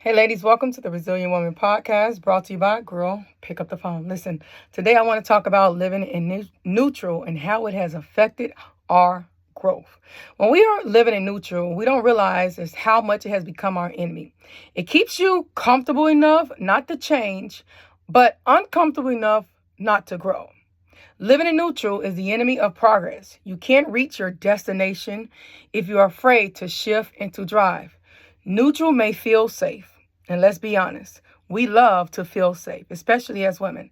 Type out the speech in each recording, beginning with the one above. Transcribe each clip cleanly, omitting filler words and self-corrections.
Hey, ladies, welcome to the Resilient Woman podcast brought to you by Girl Pick Up the Phone. Listen, today I want to talk about living in neutral and how it has affected our growth. When we are living in neutral, we don't realize is how much it has become our enemy. It keeps you comfortable enough not to change, but uncomfortable enough not to grow. Living in neutral is the enemy of progress. You can't reach your destination if you are afraid to shift and to drive. Neutral may feel safe. And let's be honest, we love to feel safe, especially as women.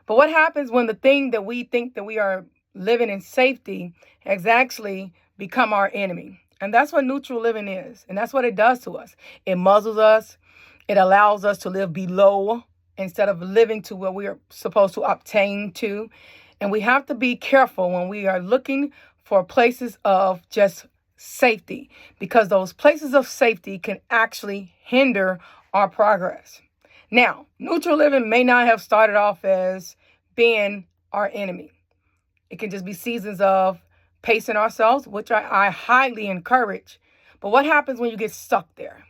But what happens when the thing that we think that we are living in safety has actually become our enemy? And that's what neutral living is. And that's what it does to us. It muzzles us. It allows us to live below instead of living to where we are supposed to obtain to. And we have to be careful when we are looking for places of just safety, because those places of safety can actually hinder our progress. Now, neutral living may not have started off as being our enemy. It can just be seasons of pacing ourselves, which I highly encourage. But what happens when you get stuck there?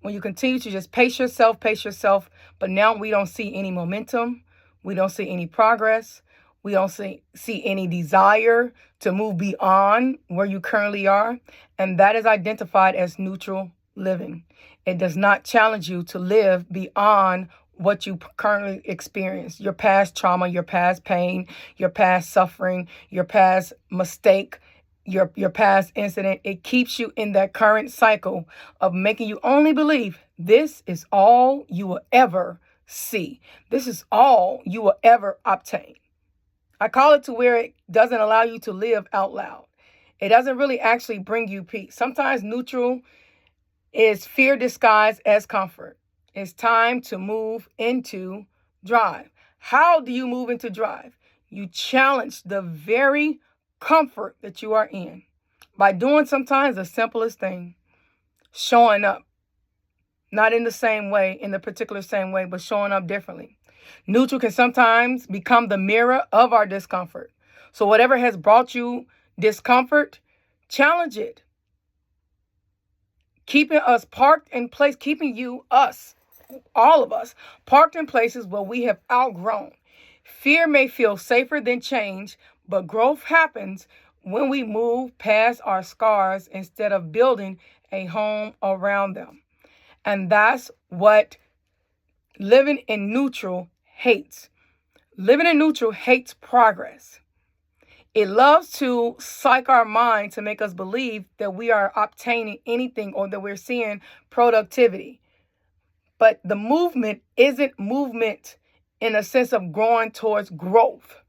When you continue to just pace yourself, but now we don't see any momentum. We don't see any progress. We don't see any desire to move beyond where you currently are. And that is identified as neutral living. It does not challenge you to live beyond what you currently experience, your past trauma, your past pain, your past suffering, your past mistake, your past incident. It keeps you in that current cycle of making you only believe this is all you will ever see. This is all you will ever obtain. I call it to where it doesn't allow you to live out loud. It doesn't really actually bring you peace. Sometimes neutral is fear disguised as comfort. It's time to move into drive. How do you move into drive? You challenge the very comfort that you are in by doing sometimes the simplest thing, showing up. Not in the same way, in the particular same way, but showing up differently. Neutral can sometimes become the mirror of our discomfort. So whatever has brought you discomfort, challenge it. Keeping us parked in place, keeping you, us, all of us, parked in places where we have outgrown. Fear may feel safer than change, but growth happens when we move past our scars instead of building a home around them. And that's what living in neutral hates. Living in neutral hates progress. It loves to psych our mind to make us believe that we are obtaining anything or that we're seeing productivity. But the movement isn't movement in a sense of growing towards growth.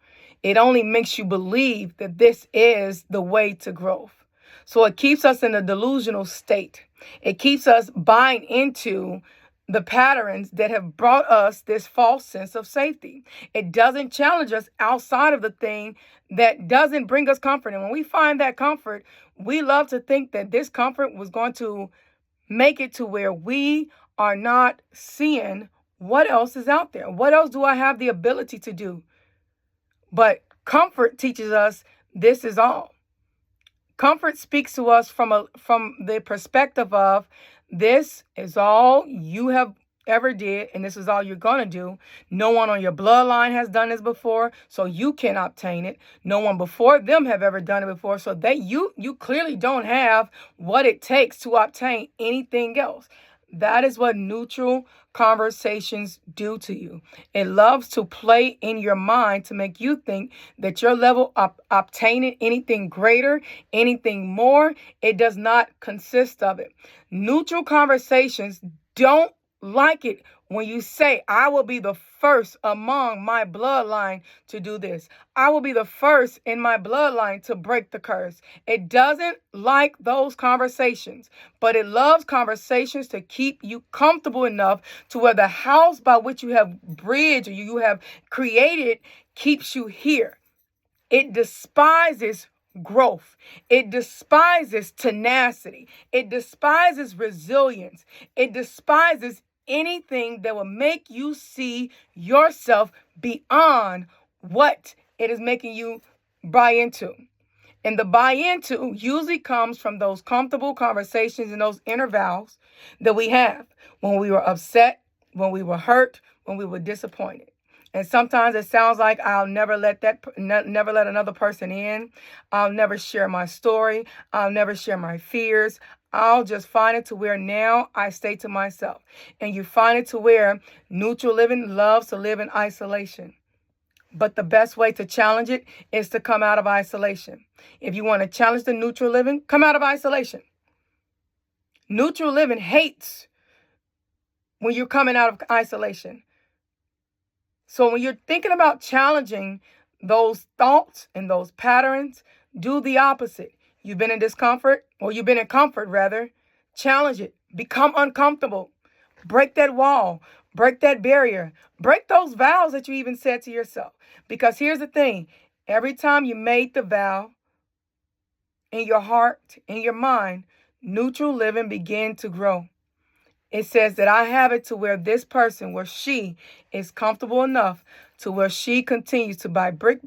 It only makes you believe that this is the way to growth. So it keeps us in a delusional state. It keeps us buying into the patterns that have brought us this false sense of safety. It doesn't challenge us outside of the thing that doesn't bring us comfort. And when we find that comfort, we love to think that this comfort was going to make it to where we are not seeing what else is out there. What else do I have the ability to do? But comfort teaches us this is all. Comfort speaks to us from the perspective of this is all you have ever did, and this is all you're going to do. No one on your bloodline has done this before, so you can obtain it. No one before them have ever done it before, so you clearly don't have what it takes to obtain anything else. That is what neutral conversations do to you. It loves to play in your mind to make you think that your level of obtaining anything greater, anything more, it does not consist of it. Neutral conversations don't like it when you say, I will be the first among my bloodline to do this. I will be the first in my bloodline to break the curse. It doesn't like those conversations, but it loves conversations to keep you comfortable enough to where the house by which you have bridged or you have created keeps you here. It despises growth. It despises tenacity. It despises resilience. It despises anything that will make you see yourself beyond what it is making you buy into. And the buy into usually comes from those comfortable conversations and those inner vows that we have when we were upset, when we were hurt, when we were disappointed. And sometimes it sounds like I'll never let never let another person in. I'll never share my story. I'll never share my fears. I'll just find it to where now I stay to myself. And you find it to where neutral living loves to live in isolation. But the best way to challenge it is to come out of isolation. If you want to challenge the neutral living, come out of isolation. Neutral living hates when you're coming out of isolation. So when you're thinking about challenging those thoughts and those patterns, do the opposite. You've been in discomfort, or you've been in comfort rather. Challenge it. Become uncomfortable. Break that wall. Break that barrier. Break those vows that you even said to yourself. Because here's the thing. Every time you made the vow in your heart, in your mind, neutral living began to grow. It says that I have it to where this person, where she is comfortable enough to where she continues to by brick,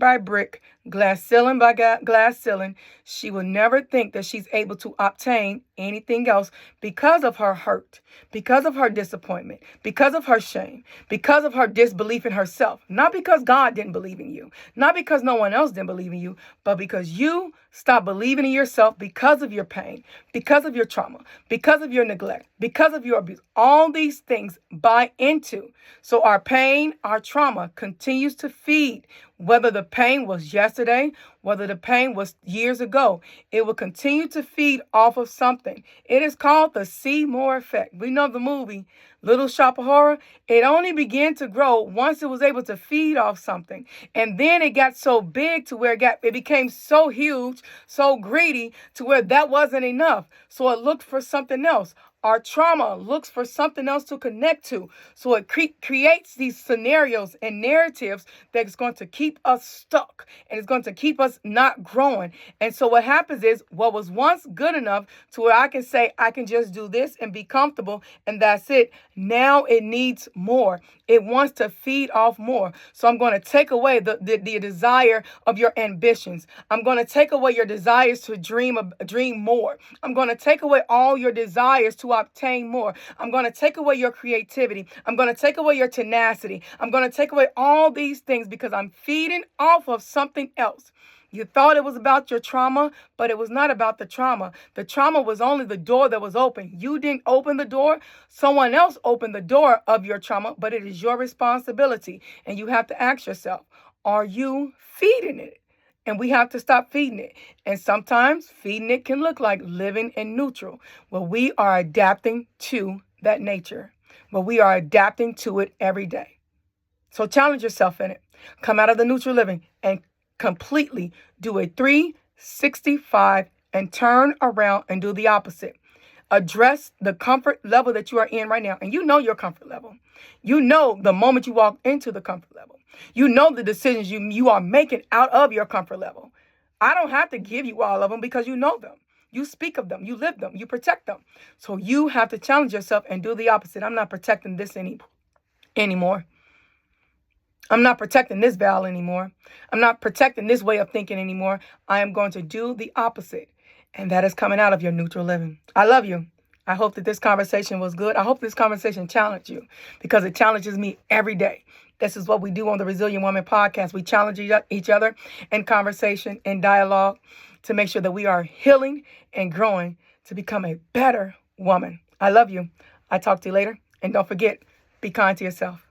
glass ceiling by glass ceiling. She will never think that she's able to obtain anything else because of her hurt, because of her disappointment, because of her shame, because of her disbelief in herself. Not because God didn't believe in you, not because no one else didn't believe in you, but because you stopped believing in yourself because of your pain, because of your trauma, because of your neglect, because of your abuse. All these things buy into. So our pain, our trauma continues to feed. Whether the pain was yesterday, whether the pain was years ago, it will continue to feed off of something. It is called the Seymour effect. We know the movie Little Shop of Horror. It only began to grow once it was able to feed off something. And then it got so big to where it became so huge, so greedy to where that wasn't enough. So it looked for something else. Our trauma looks for something else to connect to. So it creates these scenarios and narratives that's going to keep us stuck and it's going to keep us not growing. And so what happens is what was once good enough to where I can say I can just do this and be comfortable and that's it. Now it needs more. It wants to feed off more. So I'm going to take away the desire of your ambitions. I'm going to take away your desires to dream more. I'm going to take away all your desires to obtain more. I'm going to take away your creativity. I'm going to take away your tenacity. I'm going to take away all these things because I'm feeding off of something else. You thought it was about your trauma, but it was not about the trauma. The trauma was only the door that was open. You didn't open the door. Someone else opened the door of your trauma, but it is your responsibility. And you have to ask yourself, are you feeding it? And we have to stop feeding it. And sometimes feeding it can look like living in neutral, where we are adapting to that nature, where we are adapting to it every day. So challenge yourself in it. Come out of the neutral living and completely do a 365 and turn around and do the opposite. Address the comfort level that you are in right now. And you know your comfort level. You know the moment you walk into the comfort level. You know the decisions you are making out of your comfort level. I don't have to give you all of them because you know them. You speak of them. You live them. You protect them. So you have to challenge yourself and do the opposite. I'm not protecting this anymore. I'm not protecting this vow anymore. I'm not protecting this way of thinking anymore. I am going to do the opposite. And that is coming out of your neutral living. I love you. I hope that this conversation was good. I hope this conversation challenged you because it challenges me every day. This is what we do on the Resilient Woman podcast. We challenge each other in conversation and dialogue to make sure that we are healing and growing to become a better woman. I love you. I talk to you later. And don't forget, be kind to yourself.